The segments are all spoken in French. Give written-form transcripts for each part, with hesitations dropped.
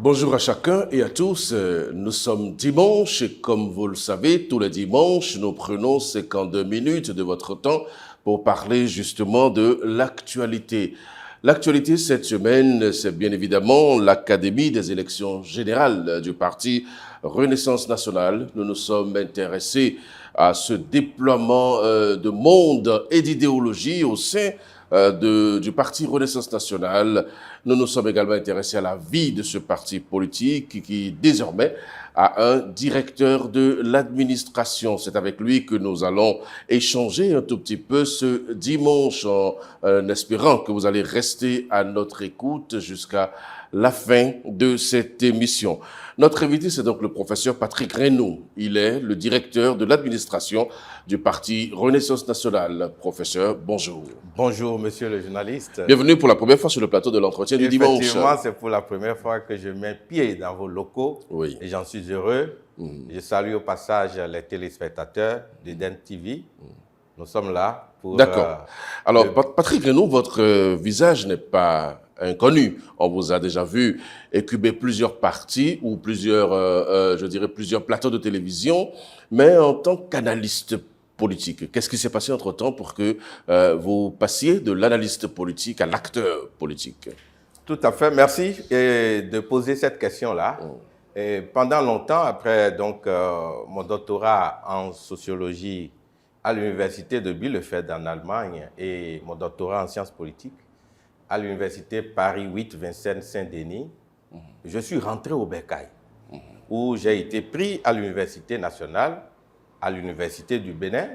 Bonjour à chacun et à tous. Nous sommes dimanche et comme vous le savez, tous les dimanches, nous prenons 52 minutes de votre temps pour parler justement de l'actualité. L'actualité cette semaine, c'est bien évidemment l'Académie des élections générales du parti Renaissance nationale. Nous nous sommes intéressés à ce déploiement de monde et d'idéologie au sein du parti Renaissance nationale. Nous nous sommes également intéressés à la vie de ce parti politique qui désormais a un directeur de l'administration. C'est avec lui que nous allons échanger un tout petit peu ce dimanche en espérant que vous allez rester à notre écoute jusqu'à la fin de cette émission. Notre invité, c'est donc le professeur Patrick Reynaud. Il est le directeur de l'administration du parti Renaissance nationale. Professeur, bonjour. Bonjour, monsieur le journaliste. Bienvenue pour la première fois sur le plateau de l'entretien du dimanche. Effectivement, c'est pour la première fois que je mets pied dans vos locaux. Oui. Et j'en suis heureux. Je salue au passage les téléspectateurs d'Eden TV. Nous sommes là pour... D'accord. Alors, Patrick Reynaud, votre visage n'est pas inconnu. On vous a déjà vu incuber plusieurs partis ou plusieurs plateaux de télévision, mais en tant qu'analyste politique, qu'est-ce qui s'est passé entre-temps pour que vous passiez de l'analyste politique à l'acteur politique? Tout à fait. Merci de poser cette question-là. Et pendant longtemps, après donc, mon doctorat en sociologie à l'université de Bielefeld en Allemagne et mon doctorat en sciences politiques à l'université Paris 8 Vincennes-Saint-Denis, je suis rentré au Bercail, où j'ai été pris à l'université nationale, à l'université du Bénin,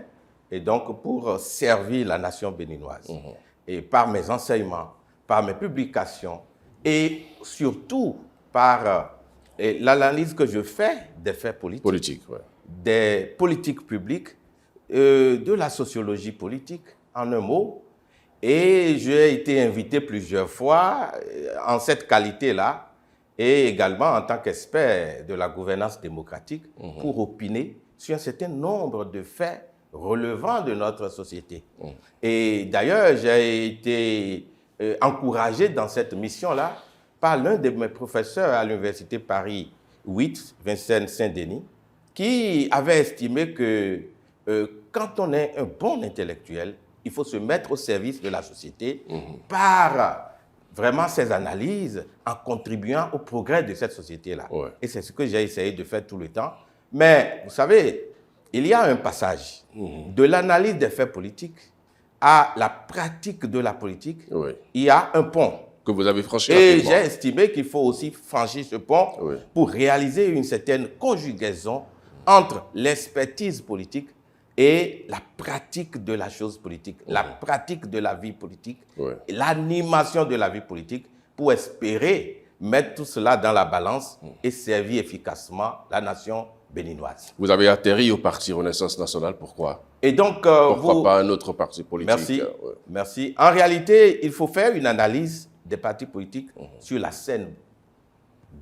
et donc pour servir la nation béninoise. Et par mes enseignements, par mes publications, et surtout par l'analyse que je fais des faits politiques, des politiques publiques, de la sociologie politique, en un mot. Et j'ai été invité plusieurs fois en cette qualité-là et également en tant qu'expert de la gouvernance démocratique pour opiner sur un certain nombre de faits relevant de notre société. Et d'ailleurs, j'ai été encouragé dans cette mission-là par l'un de mes professeurs à l'université Paris 8, Vincennes-Saint-Denis, qui avait estimé que quand on est un bon intellectuel, il faut se mettre au service de la société par vraiment ses analyses en contribuant au progrès de cette société-là. Et c'est ce que j'ai essayé de faire tout le temps. Mais vous savez, il y a un passage de l'analyse des faits politiques à la pratique de la politique. Il y a un pont que vous avez franchi. Et j'ai estimé qu'il faut aussi franchir ce pont pour réaliser une certaine conjugaison entre l'expertise politique et la pratique de la chose politique, la pratique de la vie politique, et l'animation de la vie politique pour espérer mettre tout cela dans la balance et servir efficacement la nation béninoise. Vous avez atterri au parti Renaissance nationale, pourquoi? Et donc, pourquoi pas un autre parti politique? Merci, merci. En réalité, il faut faire une analyse des partis politiques sur la scène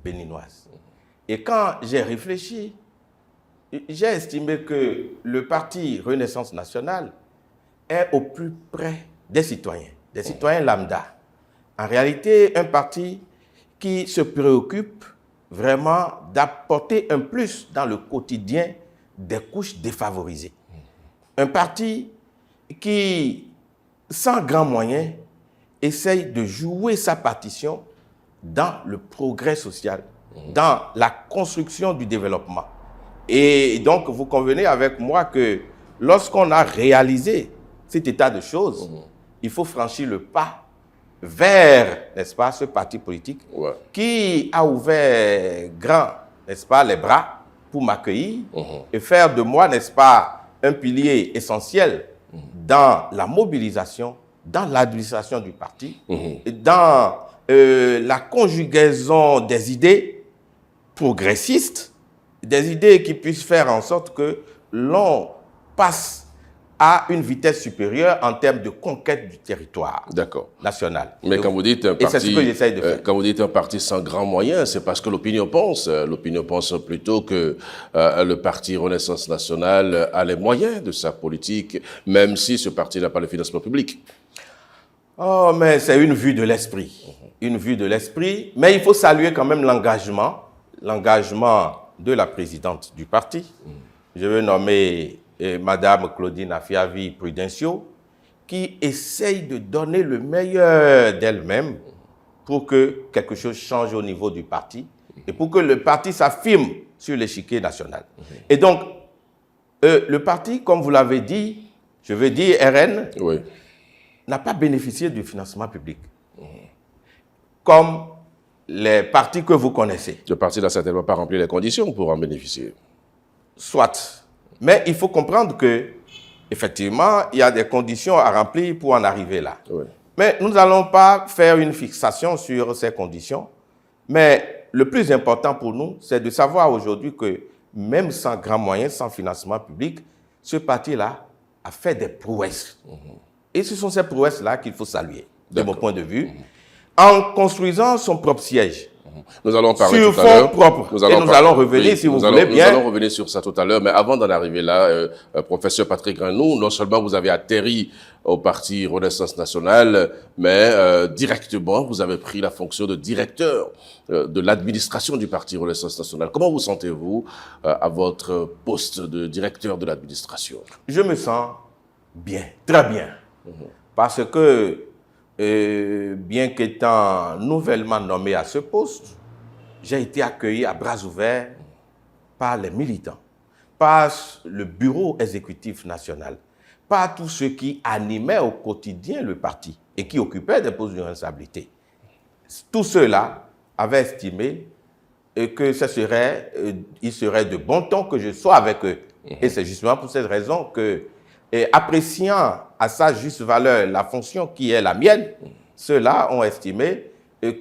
béninoise. Et quand j'ai réfléchi, j'ai estimé que le parti Renaissance nationale est au plus près des citoyens lambda. En réalité, un parti qui se préoccupe vraiment d'apporter un plus dans le quotidien des couches défavorisées. Un parti qui, sans grands moyens, essaye de jouer sa partition dans le progrès social, dans la construction du développement. Et donc, vous convenez avec moi que lorsqu'on a réalisé cet état de choses, il faut franchir le pas vers, n'est-ce pas, ce parti politique qui a ouvert grand, n'est-ce pas, les bras pour m'accueillir et faire de moi, n'est-ce pas, un pilier essentiel dans la mobilisation, dans l'administration du parti, et dans la conjugaison des idées progressistes, des idées qui puissent faire en sorte que l'on passe à une vitesse supérieure en termes de conquête du territoire national. Mais quand vous dites un parti, c'est ce que j'essaie de faire. Quand vous dites un parti sans grands moyens, c'est parce que l'opinion pense. L'opinion pense plutôt que le parti Renaissance nationale a les moyens de sa politique, même si ce parti n'a pas le financement public. Oh, mais c'est une vue de l'esprit. une vue de l'esprit, mais il faut saluer quand même l'engagement de la présidente du parti. Je veux nommer Madame Claudine Afiavi Prudencio, qui essaye de donner le meilleur d'elle-même pour que quelque chose change au niveau du parti et pour que le parti s'affirme sur l'échiquier national. Et donc, le parti, comme vous l'avez dit, je veux dire RN, Oui. n'a pas bénéficié du financement public. Comme les partis que vous connaissez. Le parti n'a certainement pas rempli les conditions pour en bénéficier. Soit. Mais il faut comprendre que, effectivement, il y a des conditions à remplir pour en arriver là. Oui. Mais nous n'allons pas faire une fixation sur ces conditions. Mais le plus important pour nous, c'est de savoir aujourd'hui que même sans grands moyens, sans financement public, ce parti-là a fait des prouesses. Et ce sont ces prouesses-là qu'il faut saluer, de mon point de vue, en construisant son propre siège. Nous allons parler sur tout à l'heure. fonds propres. Nous allons revenir, si vous voulez bien. Nous allons revenir sur ça tout à l'heure. Mais avant d'en arriver là, professeur Patrick Grenou, non seulement vous avez atterri au parti Renaissance Nationale, mais directement, vous avez pris la fonction de directeur de l'administration du parti Renaissance Nationale. Comment vous sentez-vous à votre poste de directeur de l'administration? Je me sens bien, très bien. Parce que, bien qu'étant nouvellement nommé à ce poste, j'ai été accueilli à bras ouverts par les militants, par le bureau exécutif national, par tous ceux qui animaient au quotidien le parti et qui occupaient des postes de responsabilité. Tous ceux-là avaient estimé que il serait de bon ton que je sois avec eux. Et c'est justement pour cette raison que, appréciant à sa juste valeur la fonction qui est la mienne, ceux-là ont estimé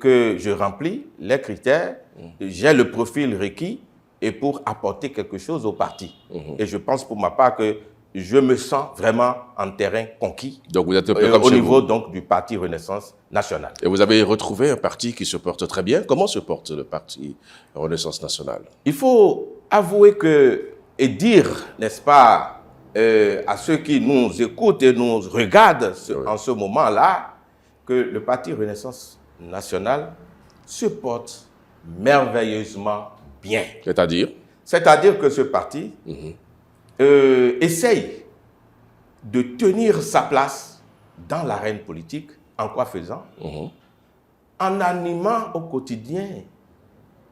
que je remplis les critères, j'ai le profil requis et pour apporter quelque chose au parti. Et je pense pour ma part que je me sens vraiment en terrain conquis. Donc vous êtes un peu comme au chez niveau vous. donc du parti Renaissance Nationale. Et vous avez retrouvé un parti qui se porte très bien. Comment se porte le parti Renaissance Nationale? Il faut avouer que, et dire, n'est-ce pas, à ceux qui nous écoutent et nous regardent en ce moment-là, que le parti Renaissance Nationale se porte merveilleusement bien. C'est-à-dire? C'est-à-dire que ce parti essaye de tenir sa place dans l'arène politique. En quoi faisant? En animant au quotidien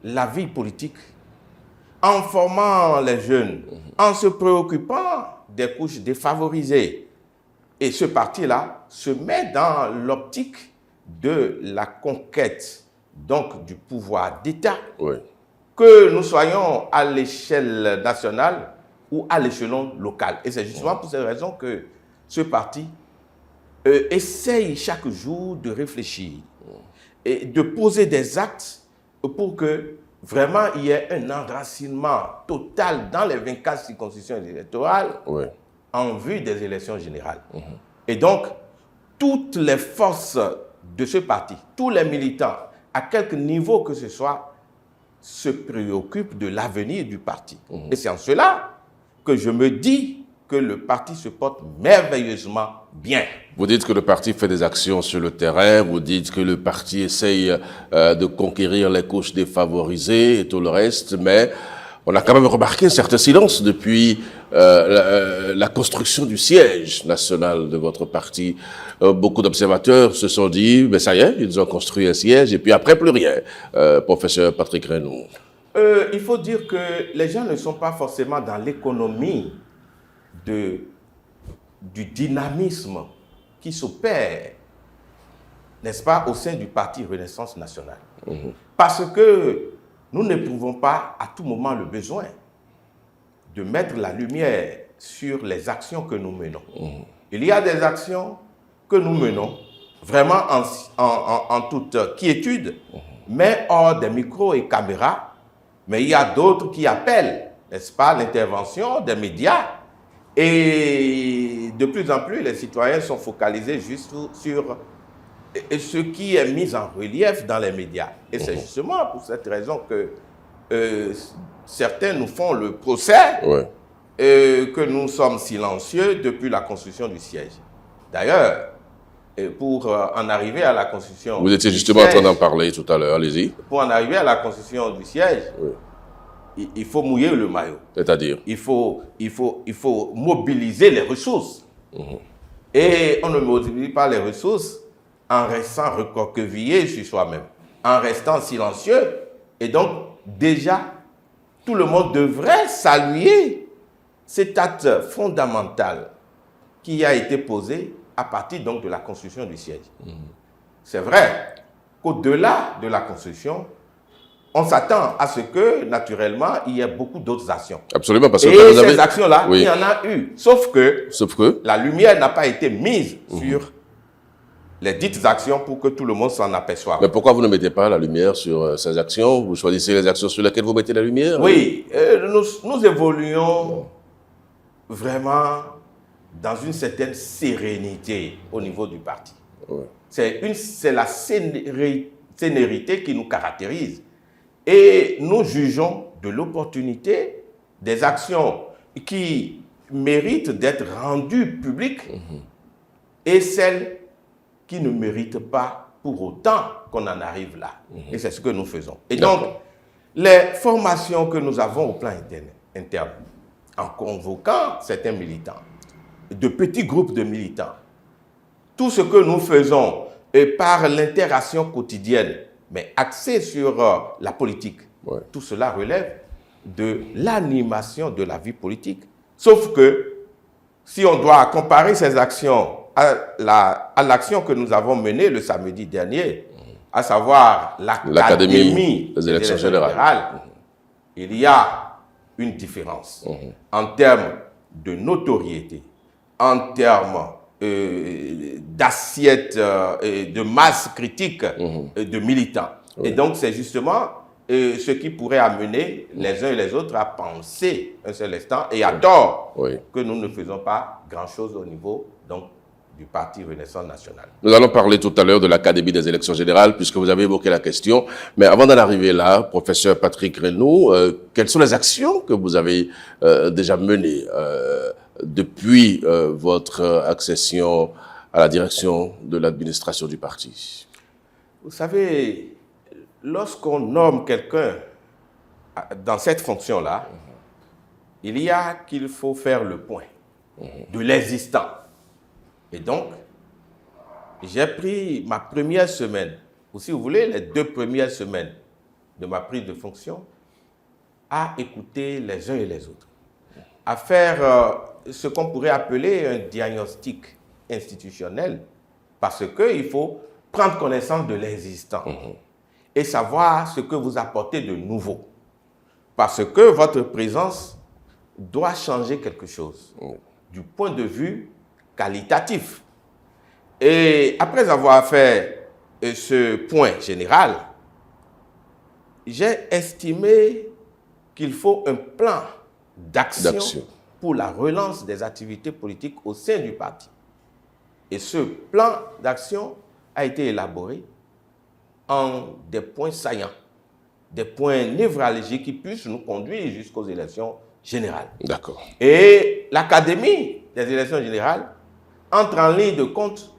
la vie politique, en formant les jeunes, en se préoccupant des couches défavorisées. Et ce parti-là se met dans l'optique de la conquête donc du pouvoir d'État, que nous soyons à l'échelle nationale ou à l'échelon local. Et c'est justement pour cette raison que ce parti essaye chaque jour de réfléchir et de poser des actes pour que vraiment il y ait un enracinement total dans les 24 circonscriptions électorales en vue des élections générales. Et donc, toutes les forces de ce parti, tous les militants, à quelque niveau que ce soit, se préoccupent de l'avenir du parti. Et c'est en cela que je me dis que le parti se porte merveilleusement bien. Vous dites que le parti fait des actions sur le terrain, vous dites que le parti essaye de conquérir les couches défavorisées et tout le reste, mais on a quand même remarqué un certain silence depuis la construction du siège national de votre parti. Beaucoup d'observateurs se sont dit, mais ça y est, ils ont construit un siège et puis après plus rien. Professeur Patrick Grenou. Il faut dire que les gens ne sont pas forcément dans l'économie du dynamisme qui s'opère, n'est-ce pas, au sein du parti Renaissance Nationale. Parce que nous n'éprouvons pas à tout moment le besoin de mettre la lumière sur les actions que nous menons. Il y a des actions que nous menons vraiment en toute quiétude, mais hors des micros et caméras. Mais il y a d'autres qui appellent, n'est-ce pas, l'intervention des médias. Et de plus en plus, les citoyens sont focalisés juste sur ce qui est mis en relief dans les médias. Et c'est justement pour cette raison que certains nous font le procès que nous sommes silencieux depuis la construction du siège. D'ailleurs, pour en arriver à la constitution. Vous étiez justement en train d'en parler tout à l'heure, allez-y. Pour en arriver à la constitution du siège, il faut mouiller le maillot. C'est-à-dire? Il faut mobiliser les ressources. Et on ne mobilise pas les ressources en restant recroquevillé sur soi-même, en restant silencieux. Et donc, déjà, tout le monde devrait saluer cet acte fondamental qui a été posé à partir donc de la construction du siège. C'est vrai qu'au-delà de la construction, on s'attend à ce que, naturellement, il y ait beaucoup d'autres actions. Absolument, parce que et vous avez... ces actions-là, il y en a eu. Sauf que la lumière n'a pas été mise sur les dites actions pour que tout le monde s'en aperçoive. Mais pourquoi vous ne mettez pas la lumière sur ces actions? Vous choisissez les actions sur lesquelles vous mettez la lumière? Oui, nous évoluons vraiment dans une certaine sérénité au niveau du parti. C'est la sénérité qui nous caractérise. Et nous jugeons de l'opportunité des actions qui méritent d'être rendues publiques et celles qui ne méritent pas pour autant qu'on en arrive là. Et c'est ce que nous faisons. Et donc, les formations que nous avons au plan interne, en convoquant certains militants, de petits groupes de militants, tout ce que nous faisons par l'interaction quotidienne, mais axé sur la politique, tout cela relève de l'animation de la vie politique. Sauf que, si on doit comparer ces actions à l'action que nous avons menée le samedi dernier, à savoir l'Académie des élections générales, il y a une différence en termes de notoriété, en termes d'assiette, de masse critique de militants. Et donc, c'est justement ce qui pourrait amener les uns et les autres à penser un seul instant, et à tort, que nous ne faisons pas grand-chose au niveau donc, du Parti Renaissance nationale. Nous allons parler tout à l'heure de l'Académie des élections générales, puisque vous avez évoqué la question. Mais avant d'en arriver là, professeur Patrick Reynaud, quelles sont les actions que vous avez déjà menées depuis votre accession à la direction de l'administration du parti? Vous savez, lorsqu'on nomme quelqu'un dans cette fonction-là, il y a qu'il faut faire le point de l'existant. Et donc, j'ai pris ma première semaine, ou si vous voulez, les 2 premières semaines de ma prise de fonction, à écouter les uns et les autres, à faire ce qu'on pourrait appeler un diagnostic institutionnel, parce qu'il faut prendre connaissance de l'existant et savoir ce que vous apportez de nouveau. Parce que votre présence doit changer quelque chose du point de vue qualitatif. Et après avoir fait ce point général, j'ai estimé qu'il faut un plan d'action pour la relance des activités politiques au sein du parti. Et ce plan d'action a été élaboré en des points saillants, des points névralgiques qui puissent nous conduire jusqu'aux élections générales. D'accord. Et l'Académie des élections générales entre en ligne de compte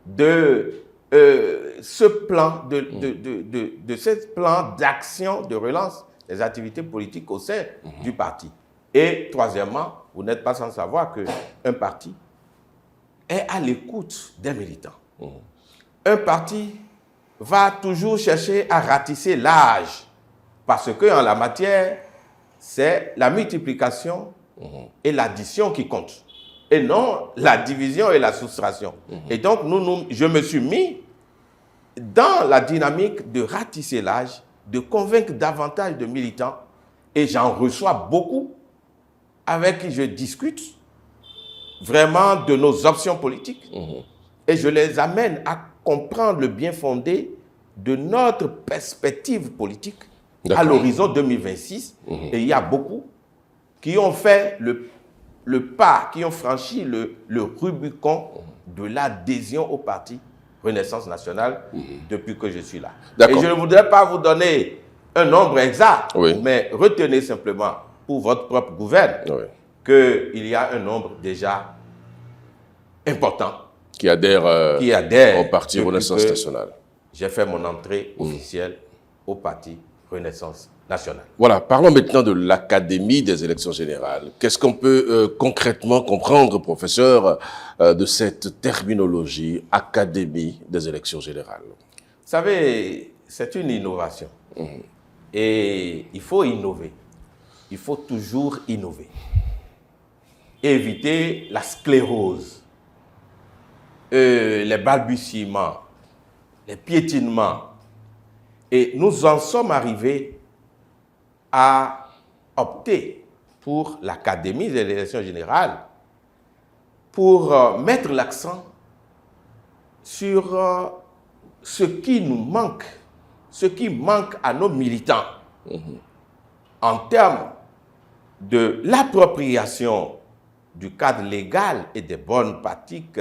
de ce plan, de ce plan d'action de relance des activités politiques au sein du parti. Et troisièmement, vous n'êtes pas sans savoir qu'un parti est à l'écoute des militants. Un parti va toujours chercher à ratisser l'âge, parce qu'en la matière, c'est la multiplication et l'addition qui comptent, et non la division et la soustraction. Et donc, je me suis mis dans la dynamique de ratisser l'âge, de convaincre davantage de militants, et j'en reçois beaucoup avec qui je discute vraiment de nos options politiques, et je les amène à comprendre le bien fondé de notre perspective politique à l'horizon 2026. Et il y a beaucoup qui ont fait le pas, qui ont franchi le Rubicon de l'adhésion au parti Renaissance nationale depuis que je suis là. Et je ne voudrais pas vous donner un nombre exact, mais retenez simplement pour votre propre gouverne qu'il y a un nombre déjà important qui adhèrent, qui adhèrent au Parti depuis Renaissance que nationale. J'ai fait mon entrée officielle au Parti Renaissance nationale. Voilà, parlons maintenant de l'Académie des élections générales. Qu'est-ce qu'on peut concrètement comprendre, professeur, de cette terminologie, Académie des élections générales? Vous savez, c'est une innovation. Et il faut innover. Il faut toujours innover. Éviter la sclérose, les balbutiements, les piétinements. Et nous en sommes arrivés à opter pour l'Académie des élections générales pour mettre l'accent sur ce qui nous manque, ce qui manque à nos militants en termes de l'appropriation du cadre légal et des bonnes pratiques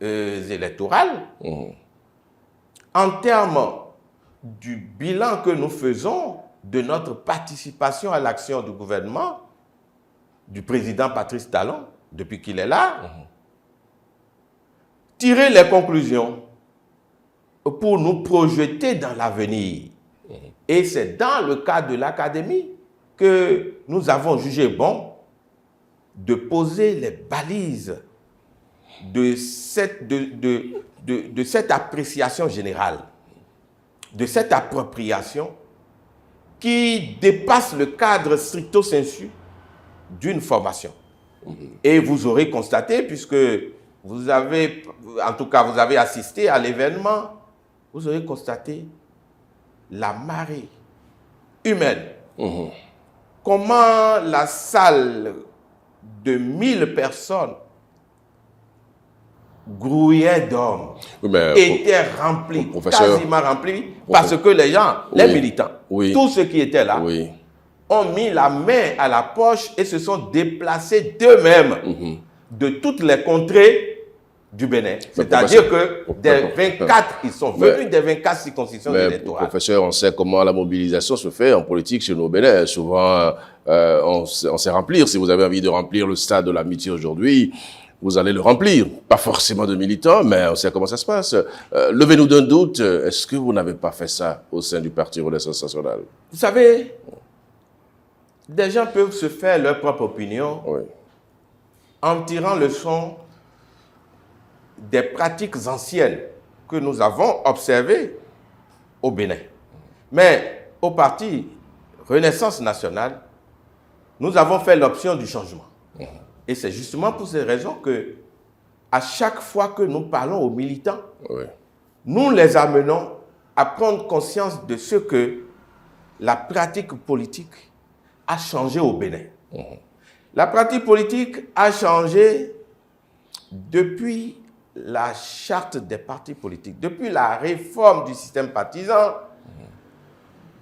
électorales, en termes du bilan que nous faisons de notre participation à l'action du gouvernement, du président Patrice Talon, depuis qu'il est là, tirer les conclusions pour nous projeter dans l'avenir. Et c'est dans le cadre de l'Académie que nous avons jugé bon de poser les balises de cette appréciation générale, de cette appropriation qui dépasse le cadre stricto sensu d'une formation. Et vous aurez constaté, puisque vous avez, en tout cas vous avez assisté à l'événement, vous aurez constaté la marée humaine. Comment la salle de 1000 personnes grouillait d'hommes, était remplie, quasiment remplie, parce que les gens, les militants, tous ceux qui étaient là, ont mis la main à la poche et se sont déplacés d'eux-mêmes de toutes les contrées du Bénin. C'est-à-dire que des 24, ils sont venus des 24 circonscriptions électorales. Professeur, on sait comment la mobilisation se fait en politique chez nous au Bénin. Souvent, on sait remplir. Si vous avez envie de remplir le stade de l'amitié aujourd'hui, vous allez le remplir. Pas forcément de militants, mais on sait comment ça se passe. Levez-nous d'un doute, est-ce que vous n'avez pas fait ça au sein du Parti Renaissance nationale? Vous savez, des gens peuvent se faire leur propre opinion en tirant leçon des pratiques anciennes que nous avons observées au Bénin. Mais au Parti Renaissance nationale, nous avons fait l'option du changement. Et c'est justement pour ces raisons que, à chaque fois que nous parlons aux militants, nous les amenons à prendre conscience de ce que la pratique politique a changé au Bénin. La pratique politique a changé depuis la charte des partis politiques, depuis la réforme du système partisan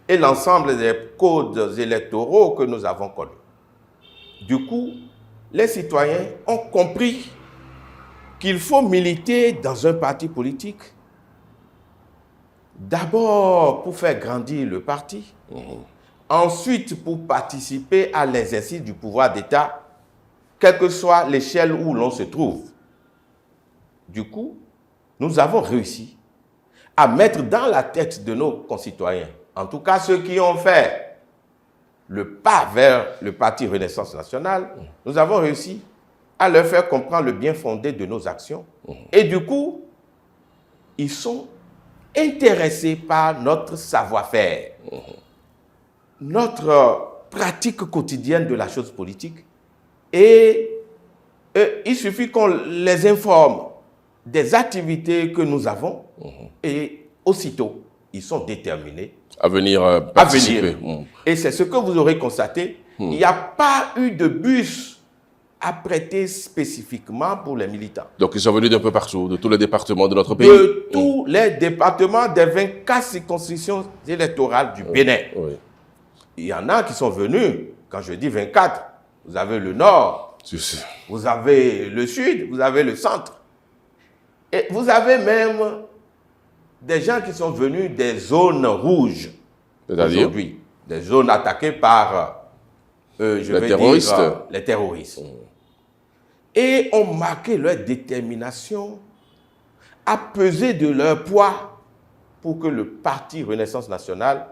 et l'ensemble des codes électoraux que nous avons connus. Du coup, les citoyens ont compris qu'il faut militer dans un parti politique, d'abord pour faire grandir le parti, ensuite pour participer à l'exercice du pouvoir d'État, quelle que soit l'échelle où l'on se trouve. Du coup, nous avons réussi à mettre dans la tête de nos concitoyens, en tout cas ceux qui ont fait le pas vers le Parti Renaissance nationale, nous avons réussi à leur faire comprendre le bien fondé de nos actions. Et du coup, ils sont intéressés par notre savoir-faire, notre pratique quotidienne de la chose politique. Et il suffit qu'on les informe des activités que nous avons et aussitôt, ils sont déterminés à venir participer. Et c'est ce que vous aurez constaté. Il n'y a pas eu de bus à prêter spécifiquement pour les militants. Donc, ils sont venus d'un peu partout, de tous les départements de notre pays. De tous les départements des 24 circonscriptions électorales du Bénin. Il y en a qui sont venus, quand je dis 24, vous avez le nord, vous avez le sud, vous avez le centre. Et vous avez même des gens qui sont venus des zones rouges aujourd'hui, des zones attaquées par, les terroristes. et ont marqué leur détermination à peser de leur poids pour que le parti Renaissance nationale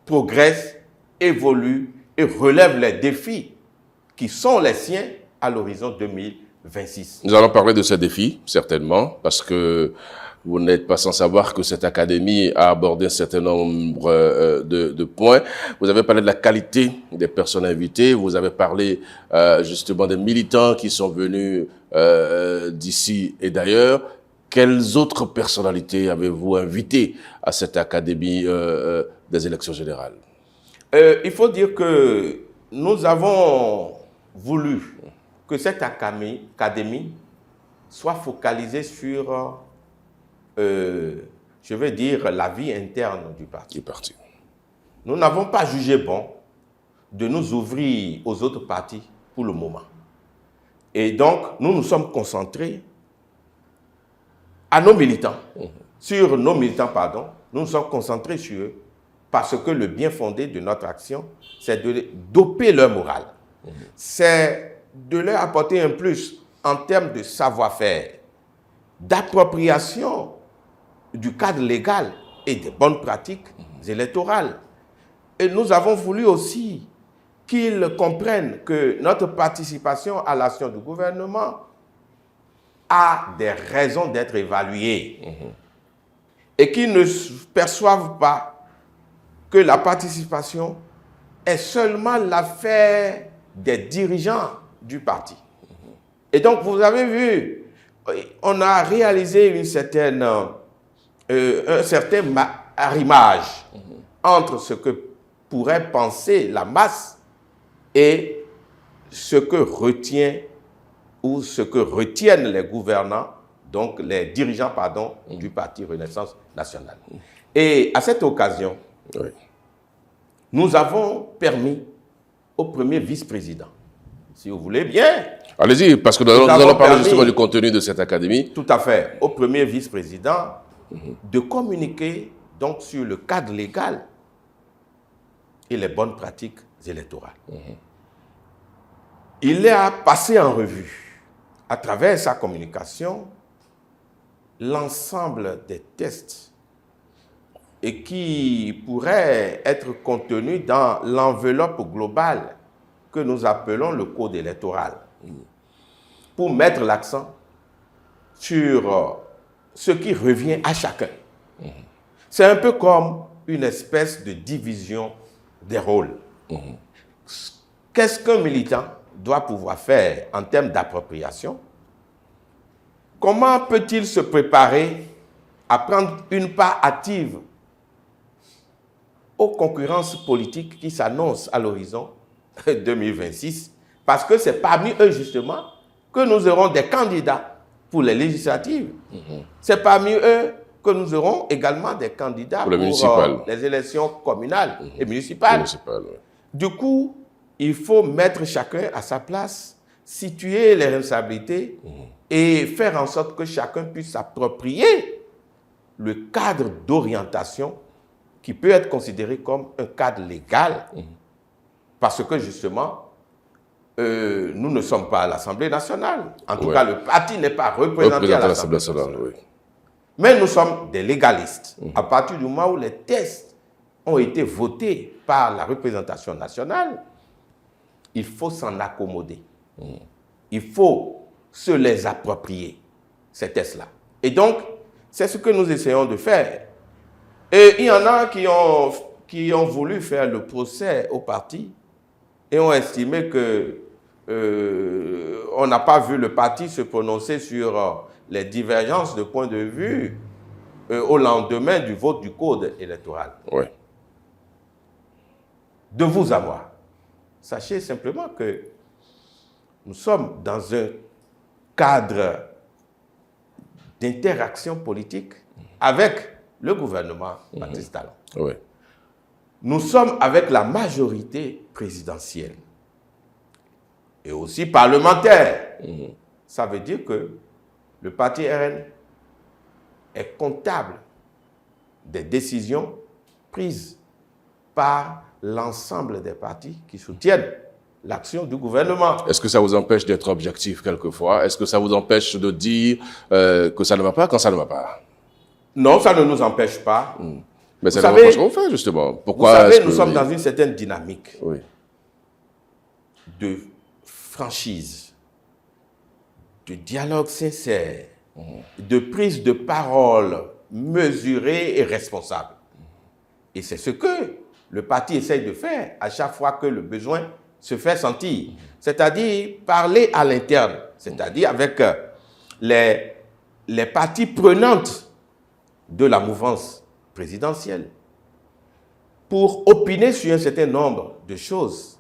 progresse, évolue et relève les défis qui sont les siens à l'horizon 2026. Nous allons parler de ces défis, certainement, parce que vous n'êtes pas sans savoir que cette académie a abordé un certain nombre de points. Vous avez parlé de la qualité des personnes invitées, vous avez parlé justement des militants qui sont venus d'ici et d'ailleurs. Quelles autres personnalités avez-vous invitées à cette académie des élections générales? Il faut dire que nous avons voulu que cette académie soit focalisée sur, je veux dire, la vie interne du parti. Nous n'avons pas jugé bon de nous ouvrir aux autres partis pour le moment. Et donc, nous nous sommes concentrés à nos militants, nous nous sommes concentrés sur eux, parce que le bien fondé de notre action, c'est de doper leur morale. C'est de leur apporter un plus en termes de savoir-faire, d'appropriation du cadre légal et des bonnes pratiques électorales. Et nous avons voulu aussi qu'ils comprennent que notre participation à l'action du gouvernement a des raisons d'être évaluées et qu'ils ne perçoivent pas que la participation est seulement l'affaire des dirigeants du parti. Et donc, vous avez vu, on a réalisé un certain arrimage entre ce que pourrait penser la masse et ce que retient ou ce que retiennent les gouvernants, donc les dirigeants, du parti Renaissance nationale. Et à cette occasion, nous avons permis au premier vice-président, si vous voulez bien. Allez-y, parce que nous allons parler justement du contenu de cette académie. Tout à fait. Au premier vice-président de communiquer donc sur le cadre légal et les bonnes pratiques électorales. Il a passé en revue, à travers sa communication, l'ensemble des tests et qui pourraient être contenus dans l'enveloppe globale que nous appelons le code électoral, pour mettre l'accent sur ce qui revient à chacun. C'est un peu comme une espèce de division des rôles. Qu'est-ce qu'un militant doit pouvoir faire en termes d'appropriation? Comment peut-il se préparer à prendre une part active aux concurrences politiques qui s'annoncent à l'horizon 2026? Parce que c'est parmi eux, justement, que nous aurons des candidats pour les législatives. C'est parmi eux que nous aurons également des candidats pour les élections communales et municipales. Du coup, il faut mettre chacun à sa place, situer les responsabilités et faire en sorte que chacun puisse s'approprier le cadre d'orientation qui peut être considéré comme un cadre légal, parce que justement, nous ne sommes pas à l'Assemblée nationale. En tout cas, le parti n'est pas représenté à l'Assemblée nationale. Mais nous sommes des légalistes. À partir du moment où les tests ont été votés par la représentation nationale, il faut s'en accommoder. Il faut se les approprier, ces tests-là. Et donc, c'est ce que nous essayons de faire. Et il y en a qui ont voulu faire le procès au parti et ont estimé que on n'a pas vu le parti se prononcer sur les divergences de point de vue au lendemain du vote du code électoral. De vous à moi, sachez simplement que nous sommes dans un cadre d'interaction politique avec le gouvernement Patrice Talon. Nous sommes avec la majorité présidentielle et aussi parlementaire. Ça veut dire que le parti RN est comptable des décisions prises par l'ensemble des partis qui soutiennent l'action du gouvernement. Est-ce que ça vous empêche d'être objectif quelquefois? Est-ce que ça vous empêche de dire que ça ne va pas quand ça ne va pas? Non, ça ne nous empêche pas. Mais c'est le reproche qu'on fait, justement. Pourquoi vous savez, est-ce nous que... sommes dans une certaine dynamique Oui. de franchise, de dialogue sincère, de prise de parole mesurée et responsable. Et c'est ce que le parti essaye de faire à chaque fois que le besoin se fait sentir. C'est-à-dire parler à l'interne, c'est-à-dire avec les parties prenantes de la mouvance présidentielle pour opiner sur un certain nombre de choses.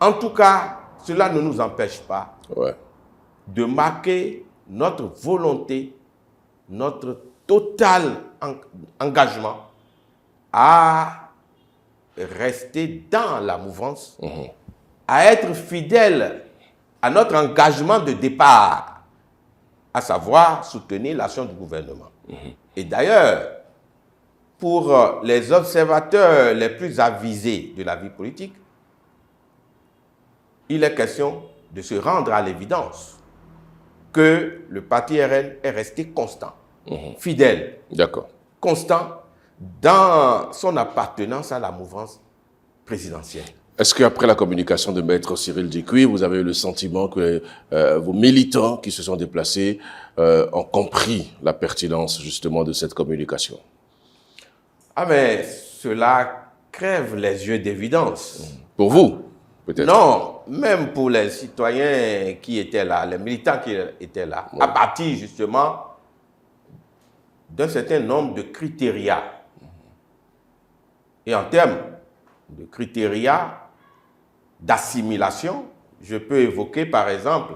En tout cas, cela ne nous empêche pas de marquer notre volonté, notre total engagement à rester dans la mouvance, à être fidèle à notre engagement de départ, à savoir soutenir l'action du gouvernement. Et d'ailleurs, pour les observateurs les plus avisés de la vie politique, il est question de se rendre à l'évidence que le parti RN est resté constant, fidèle, constant dans son appartenance à la mouvance présidentielle. Est-ce qu'après la communication de Maître Cyril Dicuy, vous avez eu le sentiment que vos militants qui se sont déplacés ont compris la pertinence justement de cette communication? Ah mais cela crève les yeux d'évidence. Pour vous, peut-être? Non, même pour les citoyens qui étaient là, les militants qui étaient là, à partir justement d'un certain nombre de critérias. Et en termes de critérias d'assimilation, je peux évoquer par exemple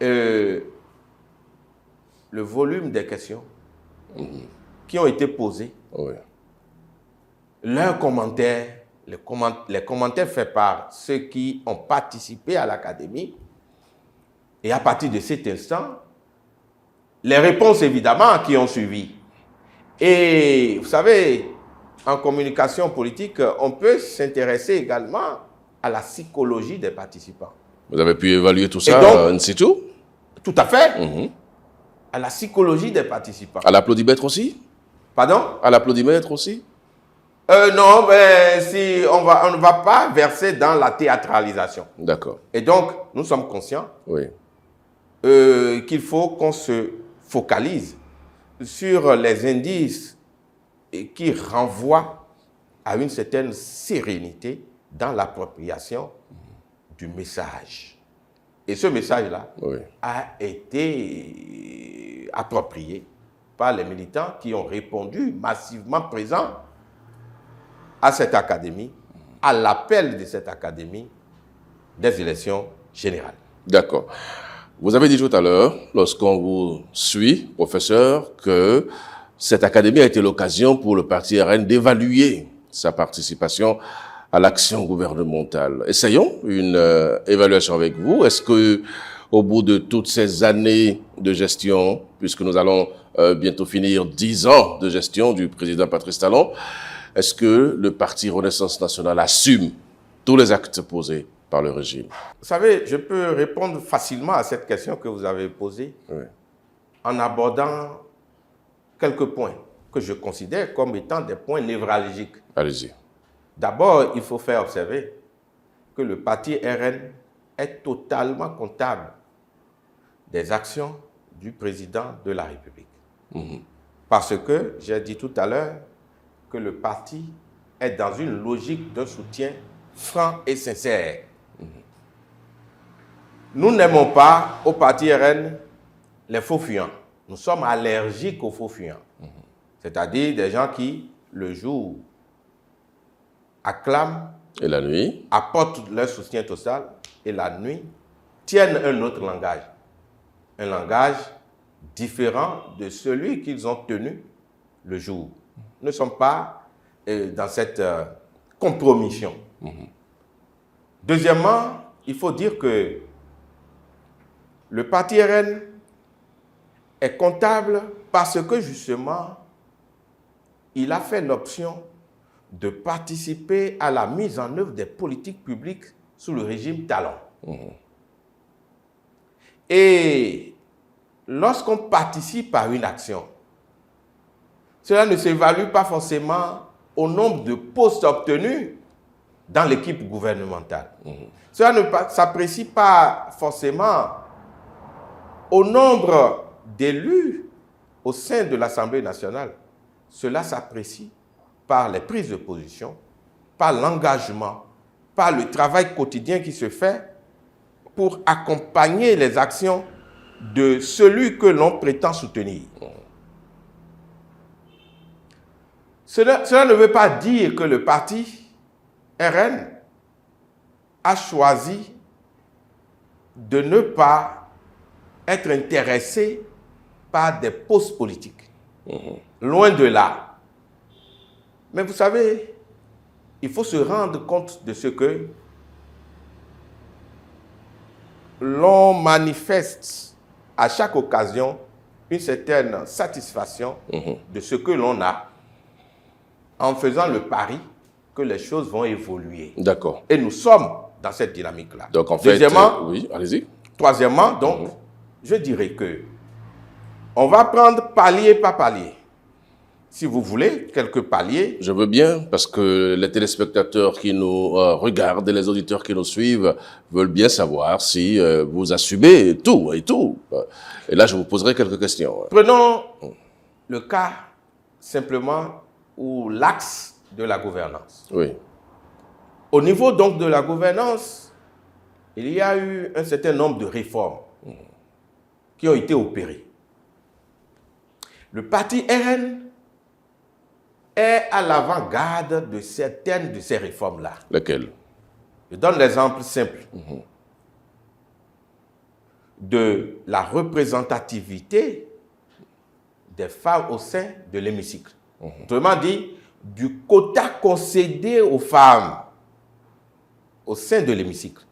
le volume des questions qui ont été posées, leurs commentaires, les commentaires faits par ceux qui ont participé à l'académie. Et à partir de cet instant, les réponses évidemment qui ont suivi. Et vous savez, en communication politique, on peut s'intéresser également à la psychologie des participants. Vous avez pu évaluer tout ça in situ? Tout à fait. À la psychologie des participants. À l'applaudimètre aussi? Pardon? À l'applaudimètre aussi? Non, mais si on ne va pas verser dans la théâtralisation. D'accord. Et donc, nous sommes conscients qu'il faut qu'on se focalise sur les indices qui renvoient à une certaine sérénité dans l'appropriation du message. Et ce message-là a été approprié par les militants qui ont répondu massivement présents à cette académie, à l'appel de cette académie des élections générales. D'accord. Vous avez dit tout à l'heure, lorsqu'on vous suit, professeur, que cette académie a été l'occasion pour le parti RN d'évaluer sa participation à l'action gouvernementale. Essayons une évaluation avec vous. Est-ce que, au bout de toutes ces années de gestion, puisque nous allons bientôt finir 10 ans de gestion du président Patrice Talon, est-ce que le parti Renaissance nationale assume tous les actes posés par le régime? Vous savez, je peux répondre facilement à cette question que vous avez posée en abordant quelques points que je considère comme étant des points névralgiques. Allez-y. D'abord, il faut faire observer que le parti RN est totalement comptable des actions du président de la République. Parce que, j'ai dit tout à l'heure, que le parti est dans une logique de soutien franc et sincère. Nous n'aimons pas au parti RN les faux-fuyants. Nous sommes allergiques aux faux-fuyants. C'est-à-dire des gens qui, le jour, acclament et la nuit apportent leur soutien total et la nuit tiennent un autre langage. Un langage différent de celui qu'ils ont tenu le jour. Nous ne sommes pas dans cette compromission. Deuxièmement, il faut dire que le parti RN est comptable parce que justement, il a fait l'option de participer à la mise en œuvre des politiques publiques sous le régime Talon. Et lorsqu'on participe à une action, cela ne s'évalue pas forcément au nombre de postes obtenus dans l'équipe gouvernementale. Cela ne s'apprécie pas forcément au nombre d'élus au sein de l'Assemblée nationale. Cela s'apprécie par les prises de position, par l'engagement, par le travail quotidien qui se fait pour accompagner les actions de celui que l'on prétend soutenir. Cela ne veut pas dire que le parti RN a choisi de ne pas être intéressé par des postes politiques. Loin de là. Mais vous savez, il faut se rendre compte de ce que l'on manifeste à chaque occasion une certaine satisfaction de ce que l'on a en faisant le pari que les choses vont évoluer. D'accord. Et nous sommes dans cette dynamique-là. Donc en fait, deuxièmement, oui, allez-y. Troisièmement, donc, je dirais que on va prendre palier par palier. Si vous voulez, quelques paliers. Je veux bien, parce que les téléspectateurs qui nous regardent et les auditeurs qui nous suivent veulent bien savoir si vous assumez tout et tout. Et là, je vous poserai quelques questions. Prenons le cas simplement ou l'axe de la gouvernance. Oui. Au niveau donc de la gouvernance, il y a eu un certain nombre de réformes qui ont été opérées. Le parti RN est à l'avant-garde de certaines de ces réformes-là. Lesquelles? Je donne l'exemple simple de la représentativité des femmes au sein de l'hémicycle. Autrement dit, du quota concédé aux femmes au sein de l'hémicycle.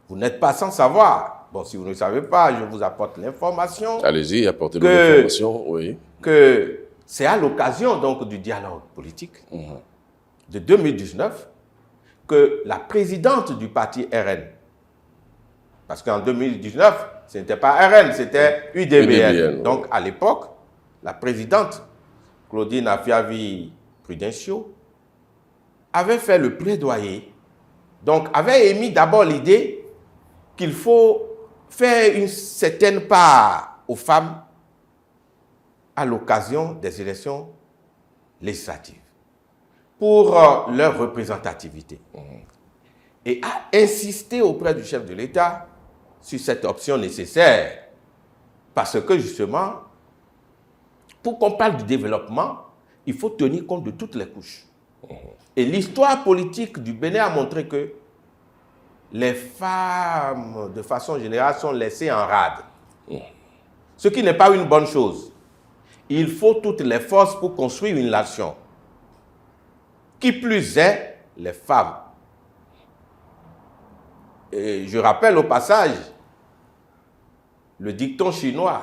Vous n'êtes pas sans savoir. Bon, si vous ne savez pas, je vous apporte l'information. Allez-y, apportez-nous l'information, oui. Que c'est à l'occasion donc du dialogue politique de 2019 que la présidente du parti RN, parce qu'en 2019, ce n'était pas RN, c'était UDBN. Donc à l'époque, la présidente Claudine Afiavi Prudencio avait fait le plaidoyer, donc avait émis d'abord l'idée qu'il faut faire une certaine part aux femmes à l'occasion des élections législatives pour leur représentativité. Et a insisté auprès du chef de l'État sur cette option nécessaire parce que justement, pour qu'on parle du développement, il faut tenir compte de toutes les couches. Et l'histoire politique du Bénin a montré que les femmes, de façon générale, sont laissées en rade. Ce qui n'est pas une bonne chose. Il faut toutes les forces pour construire une nation. Qui plus est, les femmes. Et je rappelle au passage le dicton chinois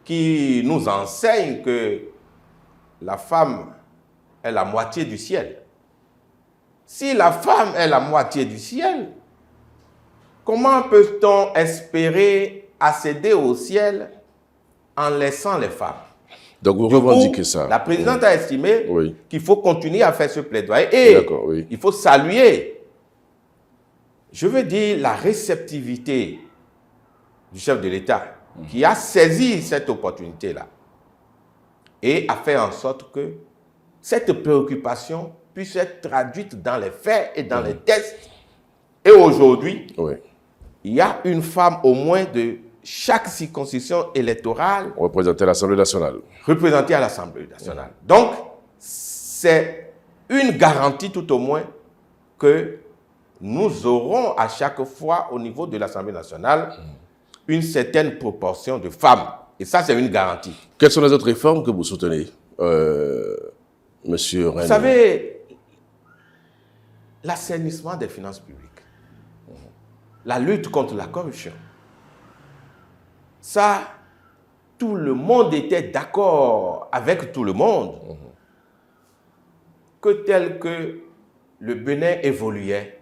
qui nous enseigne que la femme est la moitié du ciel. Si la femme est la moitié du ciel, comment peut-on espérer accéder au ciel en laissant les femmes? Donc vous revendiquez ça. La présidente a estimé qu'il faut continuer à faire ce plaidoyer et il faut saluer, je veux dire, la réceptivité du chef de l'État qui a saisi cette opportunité-là et a fait en sorte que cette préoccupation puisse être traduite dans les faits et dans les textes. Et aujourd'hui, il y a une femme au moins de chaque circonscription électorale représentée à l'Assemblée nationale. Représentée à l'Assemblée nationale. Donc, c'est une garantie tout au moins que nous aurons à chaque fois au niveau de l'Assemblée nationale une certaine proportion de femmes. Et ça, c'est une garantie. Quelles sont les autres réformes que vous soutenez, Monsieur René? Vous savez, l'assainissement des finances publiques, la lutte contre la corruption, ça, tout le monde était d'accord avec tout le monde. que tel que le Bénin évoluait,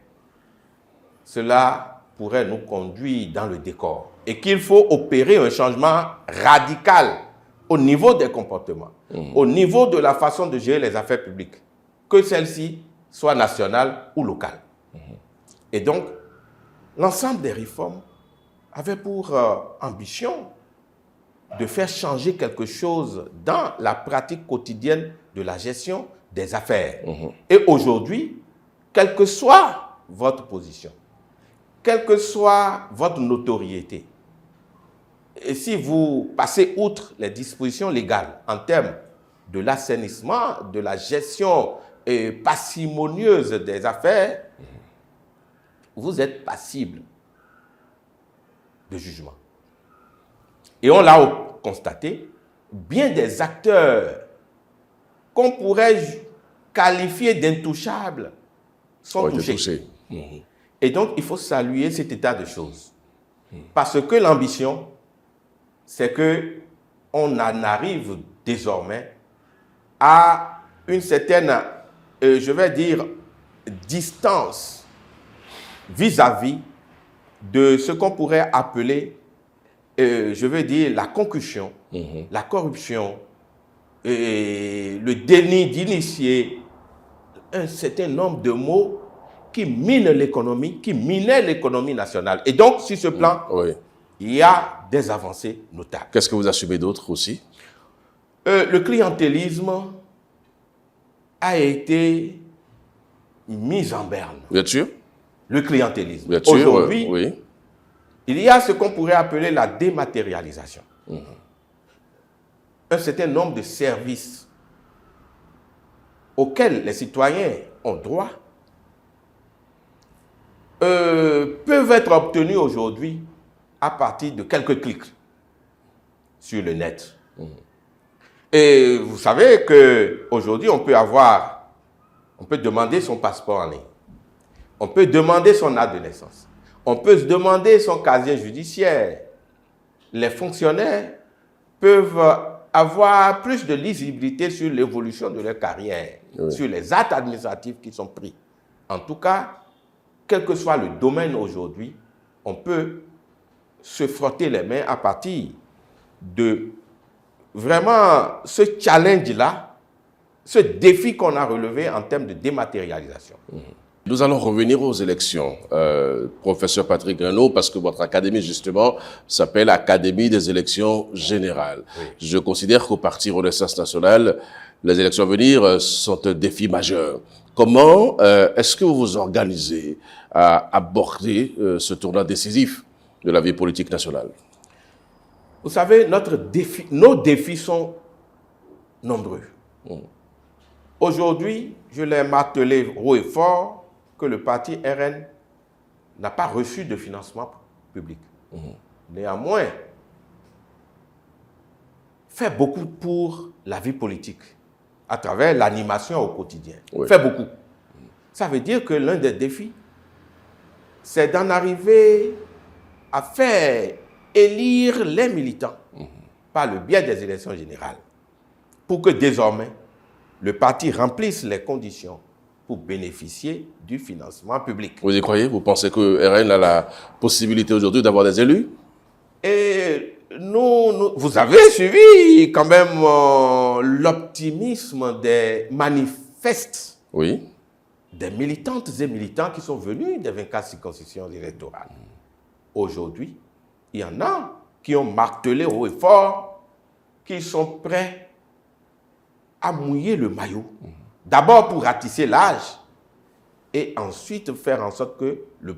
cela pourrait nous conduire dans le décor et qu'il faut opérer un changement radical au niveau des comportements, au niveau de la façon de gérer les affaires publiques, que celles-ci soient nationales ou locales. Et donc, l'ensemble des réformes avait pour ambition de faire changer quelque chose dans la pratique quotidienne de la gestion des affaires. Et aujourd'hui, quelle que soit votre position, quelle que soit votre notoriété, et si vous passez outre les dispositions légales en termes de l'assainissement, de la gestion parcimonieuse des affaires, vous êtes passible de jugement. Et on l'a constaté, bien des acteurs qu'on pourrait qualifier d'intouchables sont touchés. Et donc, il faut saluer cet état de choses. Parce que l'ambition, c'est qu'on en arrive désormais à une certaine, je vais dire, distance vis-à-vis de ce qu'on pourrait appeler, je veux dire, la concussion, la corruption, le déni d'initier, un certain nombre de mots qui minent l'économie, qui minaient l'économie nationale. Et donc, sur ce plan, il y a des avancées notables. Qu'est-ce que vous assumez d'autre aussi? Le clientélisme a été mis en berne. Bien sûr. Le clientélisme. Bien sûr, aujourd'hui, oui. Il y a ce qu'on pourrait appeler la dématérialisation. Un certain nombre de services auxquels les citoyens ont droit peuvent être obtenus aujourd'hui à partir de quelques clics sur le net. Et vous savez qu'aujourd'hui, on peut demander son passeport en ligne. On peut demander son acte de naissance. On peut se demander son casier judiciaire. Les fonctionnaires peuvent avoir plus de lisibilité sur l'évolution de leur carrière, sur les actes administratifs qui sont pris. En tout cas, quel que soit le domaine aujourd'hui, on peut se frotter les mains à partir de vraiment ce challenge-là, ce défi qu'on a relevé en termes de dématérialisation. Nous allons revenir aux élections, professeur Patrick Greneau, parce que votre académie, justement, s'appelle Académie des élections générales. Oui. Je considère qu'au Parti Renaissance nationale, les élections à venir sont un défi majeur. Comment est-ce que vous vous organisez à aborder ce tournant décisif de la vie politique nationale? Vous savez, nos défis sont nombreux. Aujourd'hui, je l'ai martelé haut et fort, que le parti RN n'a pas reçu de financement public. Néanmoins, fait beaucoup pour la vie politique, à travers l'animation au quotidien. Fait beaucoup. Ça veut dire que l'un des défis, c'est d'en arriver à faire élire les militants par le biais des élections générales, pour que désormais, le parti remplisse les conditions pour bénéficier du financement public. Vous y croyez? Vous pensez que RN a la possibilité aujourd'hui d'avoir des élus? Et vous avez suivi quand même l'optimisme des manifestes des militantes et militants qui sont venus des 24 circonscriptions électorales. Aujourd'hui, il y en a qui ont martelé haut et fort qu'ils sont prêts à mouiller le maillot. D'abord pour ratisser l'âge et ensuite faire en sorte que le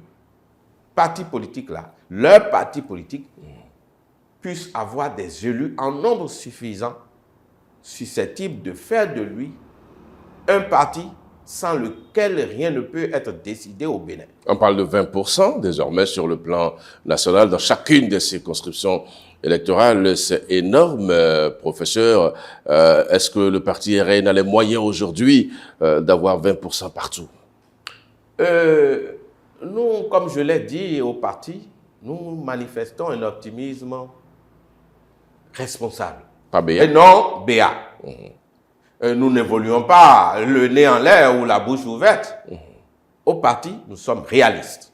parti politique là, leur parti politique, puisse avoir des élus en nombre suffisant susceptibles de faire de lui un parti sans lequel rien ne peut être décidé au Bénin. On parle de 20% désormais sur le plan national dans chacune des circonscriptions électorales. C'est énorme, professeur. Est-ce que le parti RN a les moyens aujourd'hui d'avoir 20% partout? Nous, comme je l'ai dit au parti, nous manifestons un optimisme responsable. Pas BA. Et non BA. Nous n'évoluons pas le nez en l'air ou la bouche ouverte. Au parti, nous sommes réalistes.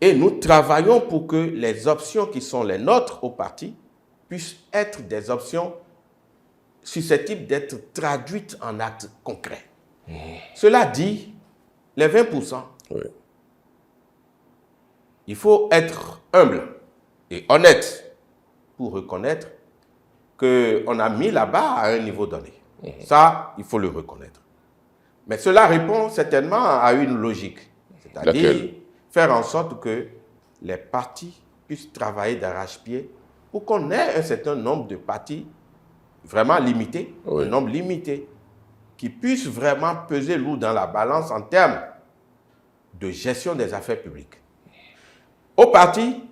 Et nous travaillons pour que les options qui sont les nôtres au parti puissent être des options susceptibles d'être traduites en actes concrets. Cela dit, les 20%, Oui. il faut être humble et honnête pour reconnaître qu'on a mis là-bas à un niveau donné. Ça, il faut le reconnaître. Mais cela répond certainement à une logique. C'est-à-dire Laquelle? faire en sorte que les partis puissent travailler d'arrache-pied pour qu'on ait un certain nombre de partis vraiment limités, Oui. un nombre limité, qui puissent vraiment peser lourd dans la balance en termes de gestion des affaires publiques. Au parti,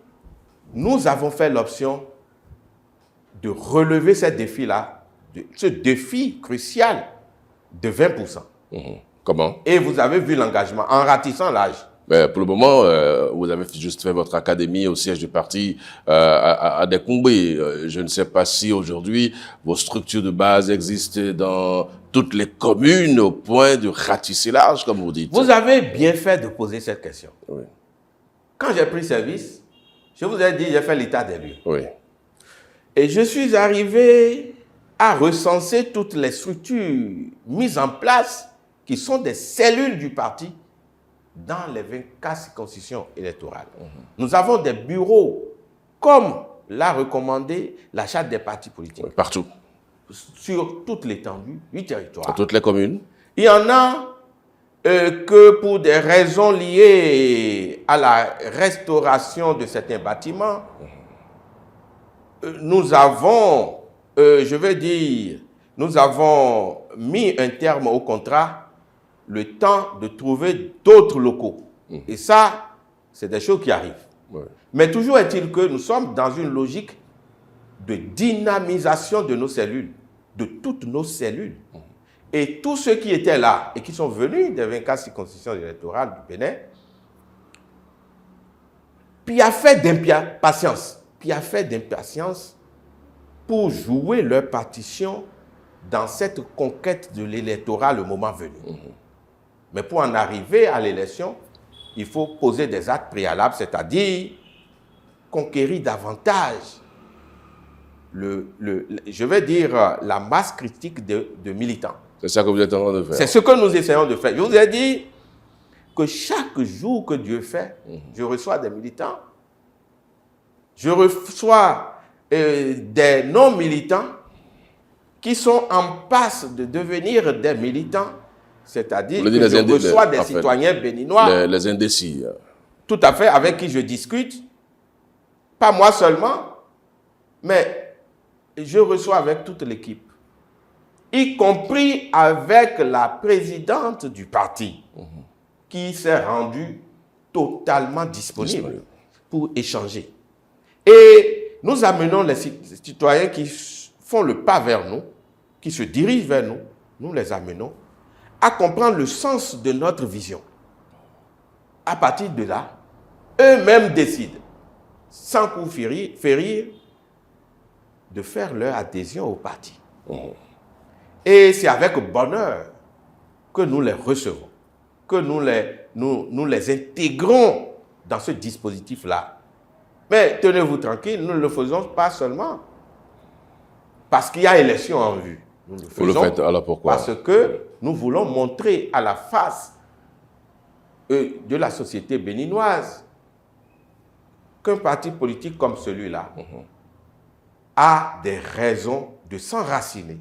nous avons fait l'option de relever ce défi-là, ce défi crucial de 20%. Comment? Et vous avez vu l'engagement en ratissant l'âge. Pour le moment, vous avez juste fait votre académie au siège du parti à Décombé. Je ne sais pas si aujourd'hui vos structures de base existent dans toutes les communes au point de ratisser l'âge, comme vous dites. Vous avez bien fait de poser cette question. Oui. Quand j'ai pris service, je vous ai dit, j'ai fait l'état des lieux. Oui. Et je suis arrivé à recenser toutes les structures mises en place qui sont des cellules du parti dans les 24 circonscriptions électorales. Nous avons des bureaux, comme l'a recommandé la charte des partis politiques, Oui, partout. sur toute l'étendue du territoire. Dans toutes les communes. Il y en a que pour des raisons liées à la restauration de certains bâtiments, nous avons, nous avons mis un terme au contrat le temps de trouver d'autres locaux. Et ça, c'est des choses qui arrivent. Oui. Mais toujours est-il que nous sommes dans une logique de dynamisation de nos cellules, de toutes nos cellules. Et tous ceux qui étaient là et qui sont venus des 24 circonscriptions électorales du Bénin, piaffaient d'impatience pour jouer leur partition dans cette conquête de l'électorat le moment venu. Mais pour en arriver à l'élection, il faut poser des actes préalables, c'est-à-dire conquérir davantage la masse critique de militants. C'est ça que vous êtes en train de faire. C'est ce que nous essayons de faire. Je vous ai dit que chaque jour que Dieu fait, je reçois des militants, je reçois des non-militants qui sont en passe de devenir des militants, c'est-à-dire que je reçois des citoyens béninois. Les indécis. Tout à fait, avec qui je discute. Pas moi seulement, mais je reçois avec toute l'équipe, y compris avec la présidente du parti, qui s'est rendue totalement disponible pour échanger. Et nous amenons les citoyens qui font le pas vers nous, qui se dirigent vers nous, nous les amenons à comprendre le sens de notre vision. À partir de là, eux-mêmes décident, sans coup férir, de faire leur adhésion au parti. Et c'est avec bonheur que nous les recevons, que nous les intégrons dans ce dispositif-là. Mais tenez-vous tranquille, nous ne le faisons pas seulement parce qu'il y a élection en vue. Nous le faisons Vous le faites, alors pourquoi? parce que nous voulons montrer à la face de la société béninoise qu'un parti politique comme celui-là a des raisons de s'enraciner.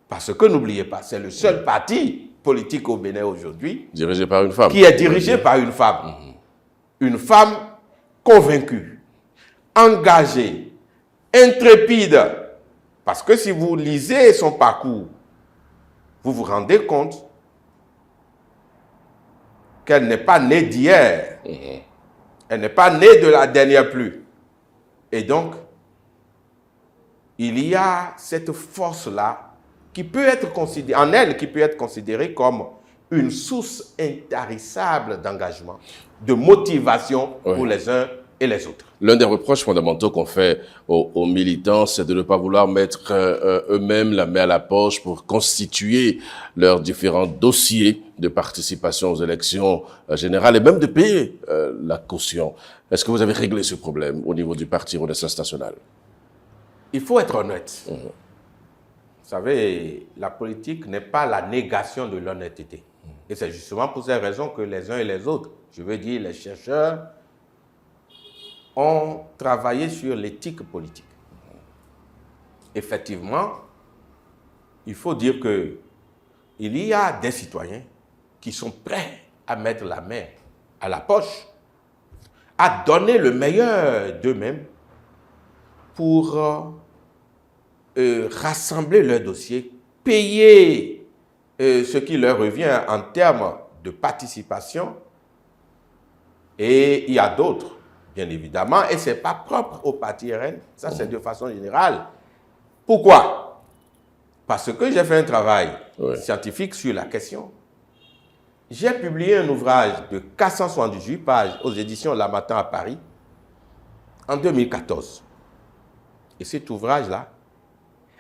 Parce que n'oubliez pas, c'est le seul parti politique au Bénin aujourd'hui Dirigé par une femme. qui est dirigé par une femme. Une femme convaincue, engagée, intrépide. Parce que si vous lisez son parcours, vous vous rendez compte qu'elle n'est pas née d'hier. Elle n'est pas née de la dernière pluie. Et donc, il y a cette force-là qui peut être considérée, en elle, qui peut être considérée comme une source intarissable d'engagement, de motivation pour les uns et les autres. L'un des reproches fondamentaux qu'on fait aux militants, c'est de ne pas vouloir mettre eux-mêmes la main à la poche pour constituer leurs différents dossiers de participation aux élections générales et même de payer la caution. Est-ce que vous avez réglé ce problème au niveau du Parti Renaissance nationale? Il faut être honnête. Vous savez, la politique n'est pas la négation de l'honnêteté. Et c'est justement pour ces raisons que les uns et les autres, je veux dire les chercheurs, ont travaillé sur l'éthique politique. Effectivement, il faut dire qu'il y a des citoyens qui sont prêts à mettre la main à la poche, à donner le meilleur d'eux-mêmes pour rassembler leurs dossiers, payer ce qui leur revient en termes de participation. Et il y a d'autres, bien évidemment, et ce n'est pas propre au parti RN, ça c'est de façon générale. Pourquoi? Parce que j'ai fait un travail scientifique sur la question. J'ai publié un ouvrage de 478 pages aux éditions La Matin à Paris en 2014. Et cet ouvrage-là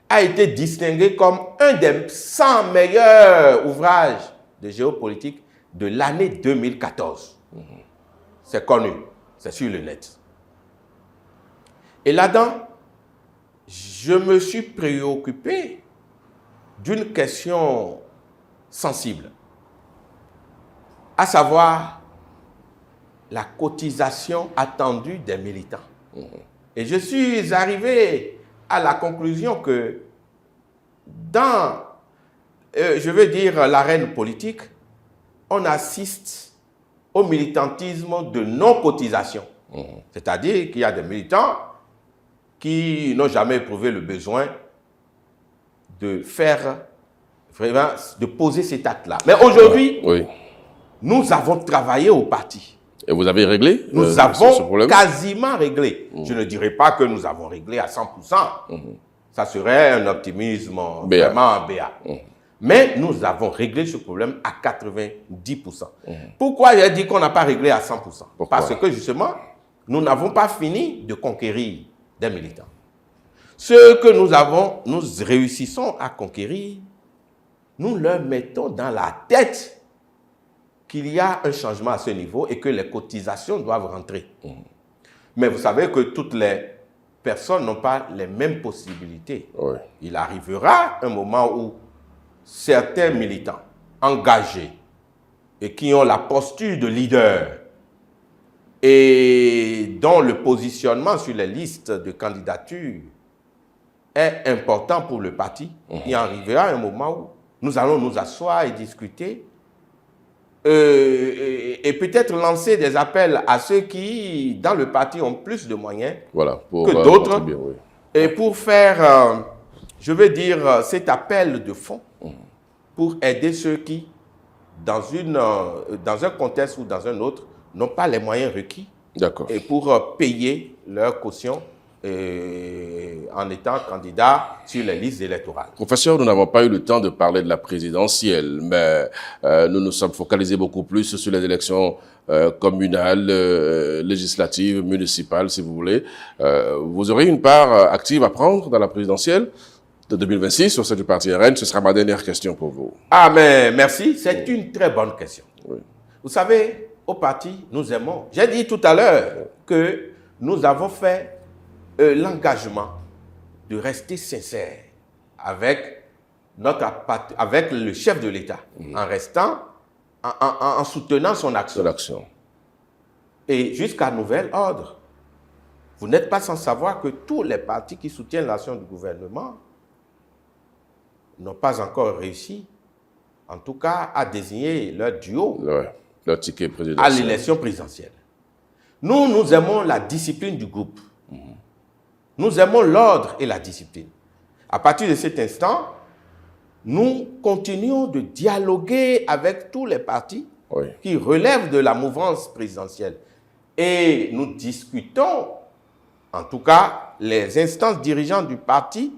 a été distingué comme un des 100 meilleurs ouvrages de géopolitique de l'année 2014. C'est connu, c'est sur le net. Et là-dedans, je me suis préoccupé d'une question sensible, à savoir la cotisation attendue des militants. Et je suis arrivé à la conclusion que dans, je veux dire, l'arène politique, on assiste au militantisme de non-cotisation. C'est-à-dire qu'il y a des militants qui n'ont jamais éprouvé le besoin de faire, vraiment, de poser cet acte-là. Mais aujourd'hui, nous avons travaillé au parti. Et vous avez réglé Nous avons quasiment réglé. Je ne dirais pas que nous avons réglé à 100%. Ça serait un optimisme vraiment béat. Mais nous avons réglé ce problème à 90%. Pourquoi j'ai dit qu'on n'a pas réglé à 100%? Parce que justement, nous n'avons pas fini de conquérir des militants. Ce que nous réussissons à conquérir, nous leur mettons dans la tête qu'il y a un changement à ce niveau et que les cotisations doivent rentrer. Mais vous savez que toutes les personnes n'ont pas les mêmes possibilités. Il arrivera un moment où certains militants engagés et qui ont la posture de leader et dont le positionnement sur les listes de candidature est important pour le parti, il arrivera un moment où nous allons nous asseoir et discuter et peut-être lancer des appels à ceux qui, dans le parti, ont plus de moyens que d'autres et pour faire, je veux dire, cet appel de fonds pour aider ceux qui, dans un contexte ou dans un autre, n'ont pas les moyens requis et pour payer leur caution en étant candidat sur les listes électorales. Professeur, nous n'avons pas eu le temps de parler de la présidentielle, mais nous nous sommes focalisés beaucoup plus sur les élections communales, législatives, municipales, si vous voulez. Vous aurez une part active à prendre dans la présidentielle de 2026 au sein du parti RN. Ce sera ma dernière question pour vous. Ah, mais merci. C'est une très bonne question. Vous savez, au parti, nous aimons. J'ai dit tout à l'heure que nous avons fait l'engagement de rester sincère avec le chef de l'État, en soutenant son action. Et jusqu'à nouvel ordre, vous n'êtes pas sans savoir que tous les partis qui soutiennent l'action du gouvernement n'ont pas encore réussi, en tout cas, à désigner leur duo leur ticket présidentiel à l'élection présidentielle. Nous aimons la discipline du groupe. Nous aimons l'ordre et la discipline. À partir de cet instant, nous continuons de dialoguer avec tous les partis qui relèvent de la mouvance présidentielle. Et nous discutons, en tout cas, les instances dirigeantes du parti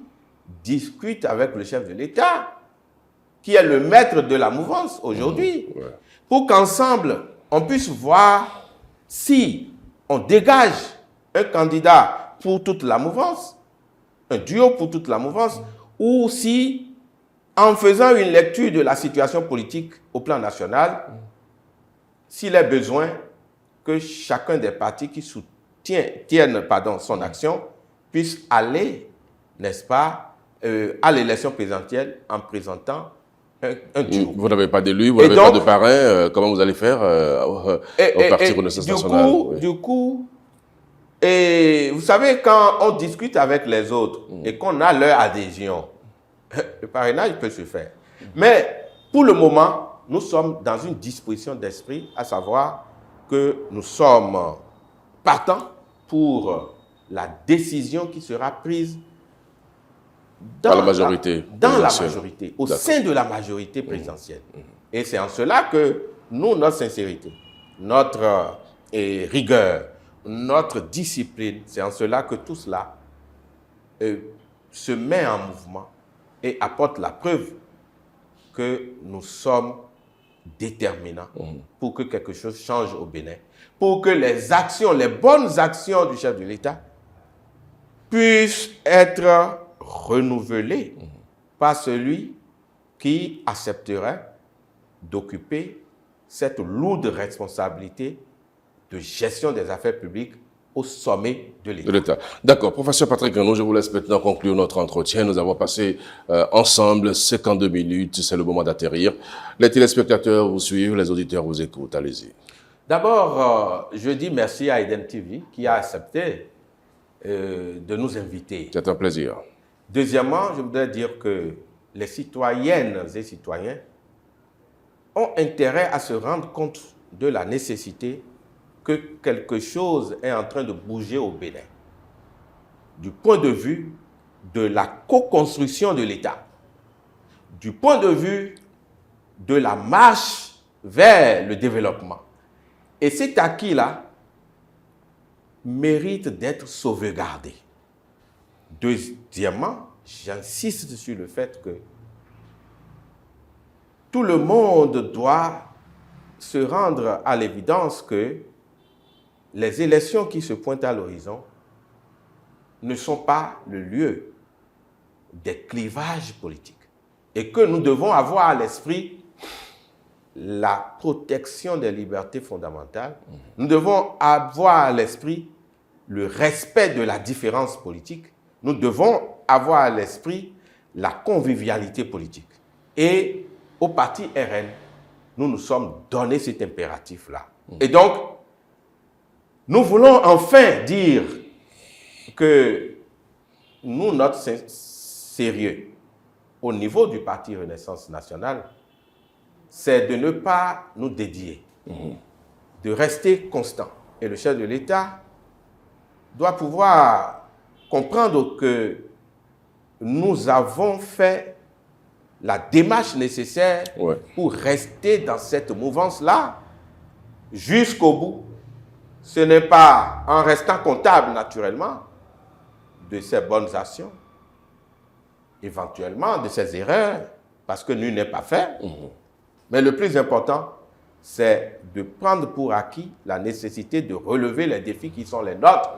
discutent avec le chef de l'État, qui est le maître de la mouvance aujourd'hui, pour qu'ensemble, on puisse voir si on dégage un candidat pour toute la mouvance, un duo pour toute la mouvance, ou si, en faisant une lecture de la situation politique au plan national, s'il est besoin que chacun des partis qui soutiennent son action puisse aller, n'est-ce pas, à l'élection présidentielle en présentant un duo. Vous n'avez pas d'élu, vous n'avez pas de parrain, comment vous allez faire au Parti Renaissance Nationale? Du coup, et vous savez, quand on discute avec les autres et qu'on a leur adhésion, le parrainage peut se faire. Mais pour le moment, nous sommes dans une disposition d'esprit, à savoir que nous sommes partants pour la décision qui sera prise dans la majorité. Au sein de la majorité présidentielle. Et c'est en cela que nous, notre sincérité, notre rigueur, notre discipline, c'est en cela que tout cela se met en mouvement et apporte la preuve que nous sommes déterminants pour que quelque chose change au Bénin, pour que les actions, les bonnes actions du chef de l'État puissent être renouvelées par celui qui accepterait d'occuper cette lourde responsabilité de gestion des affaires publiques au sommet de l'État. D'accord. Professeur Patrick Graineau, je vous laisse maintenant conclure notre entretien. Nous avons passé ensemble 52 minutes. C'est le moment d'atterrir. Les téléspectateurs vous suivent, les auditeurs vous écoutent. Allez-y. D'abord, je dis merci à Eden TV qui a accepté de nous inviter. C'est un plaisir. Deuxièmement, je voudrais dire que les citoyennes et citoyens ont intérêt à se rendre compte de la nécessité que quelque chose est en train de bouger au Bénin. Du point de vue de la co-construction de l'État, du point de vue de la marche vers le développement. Et cet acquis-là mérite d'être sauvegardé. Deuxièmement, j'insiste sur le fait que tout le monde doit se rendre à l'évidence que les élections qui se pointent à l'horizon ne sont pas le lieu des clivages politiques et que nous devons avoir à l'esprit la protection des libertés fondamentales. Nous devons avoir à l'esprit le respect de la différence politique. Nous devons avoir à l'esprit la convivialité politique. Et au parti RN, nous nous sommes donné cet impératif-là. Et donc, nous voulons enfin dire que nous, notre sérieux au niveau du Parti Renaissance Nationale, c'est de ne pas nous dédier, de rester constant. Et le chef de l'État doit pouvoir comprendre que nous avons fait la démarche nécessaire pour rester dans cette mouvance-là jusqu'au bout. Ce n'est pas en restant comptable, naturellement, de ses bonnes actions, éventuellement de ses erreurs, parce que nul n'est pas fait. Mais le plus important, c'est de prendre pour acquis la nécessité de relever les défis qui sont les nôtres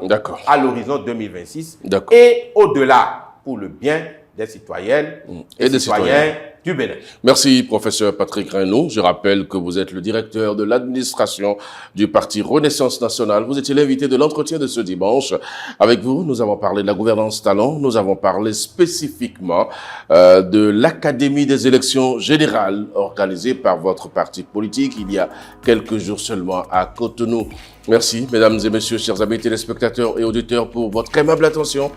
à l'horizon 2026 et au-delà, pour le bien des citoyennes et des citoyens du Bénin. Merci, professeur Patrick Graineau. Je rappelle que vous êtes le directeur de l'administration du Parti Renaissance Nationale. Vous étiez l'invité de l'entretien de ce dimanche. Avec vous, nous avons parlé de la gouvernance talent. Nous avons parlé spécifiquement de l'Académie des élections générales organisée par votre parti politique il y a quelques jours seulement à Cotonou. Merci, mesdames et messieurs, chers amis téléspectateurs et auditeurs, pour votre aimable attention.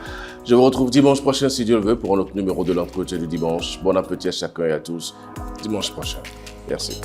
Je vous retrouve dimanche prochain, si Dieu le veut, pour un autre numéro de l'entretien du dimanche. Bon appétit à chacun et à tous. Dimanche prochain. Merci.